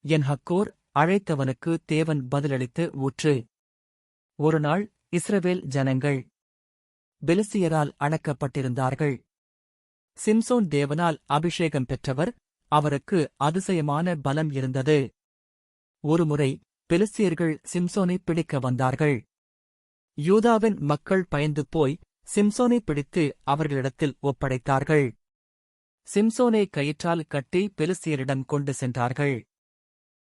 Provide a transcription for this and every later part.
என் ஹக்கோர், அழைத்தவனுக்கு தேவன் பதிலளித்து ஊற்று. ஒருநாள் இஸ்ரவேல் ஜனங்கள் பெலிஸ்தியரால் அடக்கப்பட்டிருந்தார்கள். சிம்சோன் தேவனால் அபிஷேகம் பெற்றவர், அவருக்கு அதிசயமான பலம் இருந்தது. ஒருமுறை பெலிஸ்தியர்கள் சிம்சோனை பிடிக்க வந்தார்கள். யூதாவின் மக்கள் பயந்து போய் சிம்சோனை பிடித்து அவர்களிடத்தில் ஒப்படைத்தார்கள். சிம்சோனை கயிற்றால் கட்டி பெலிஸ்தியரிடம் கொண்டு சென்றார்கள்.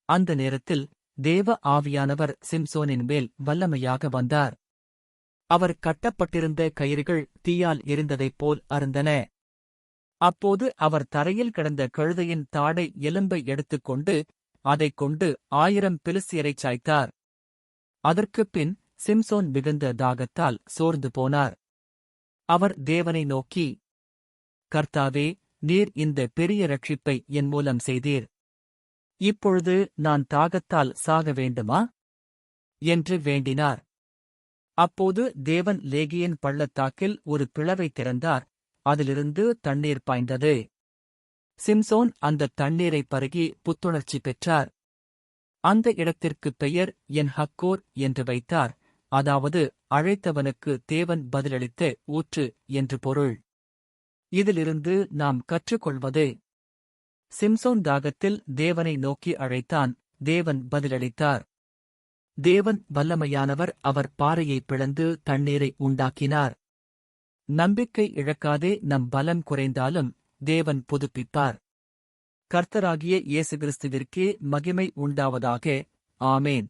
அந்த நேரத்தில் தேவ ஆவியானவர் சிம்சோனின் மேல் வல்லமையாக வந்தார். அவர் கட்டப்பட்டிருந்த கயிறுகள் தீயால் எரிந்ததைப் போல் அருந்தன. அப்போது அவர் தரையில் கிடந்த கழுதையின் தாடை எலும்பை எடுத்துக்கொண்டு அதைக் கொண்டு 1000 பெலிஸ்தியரைச் சாய்த்தார். அதற்குப் பின் சிம்சோன் மிகுந்த தாகத்தால் சோர்ந்து போனார். அவர் தேவனை நோக்கி, கர்த்தாவே, நீர் இந்த பெரிய இரட்சிப்பை என் மூலம் செய்தீர். இப்பொழுது நான் தாகத்தால் சாக வேண்டுமா? என்று வேண்டினார். அப்போது தேவன் லேகியின் பள்ளத்தாக்கில் ஒரு பிளவை திறந்தார். அதிலிருந்து தண்ணீர் பாய்ந்தது. சிம்சோன் அந்த தண்ணீரை பருகி புத்துணர்ச்சி பெற்றார். அந்த இடத்திற்குப் பெயர் என் ஹக்கோர் என்று வைத்தார், அதாவது அழைத்தவனுக்கு தேவன் பதிலளித்த ஊற்று என்று பொருள். இதிலிருந்து நாம் கற்றுக்கொள்வது: சிம்சோன் தாகத்தில் தேவனை நோக்கி அழைத்தான், தேவன் பதிலளித்தார். தேவன் வல்லமையானவர், அவர் பாறையை பிளந்து தண்ணீரை உண்டாக்கினார். நம்பிக்கை இழக்காதே. நம் பலம் குறைந்தாலும் தேவன் புதுப்பிப்பார். கர்த்தராகிய இயேசு கிறிஸ்துவிற்கே மகிமை உண்டாவதாக. ஆமேன்.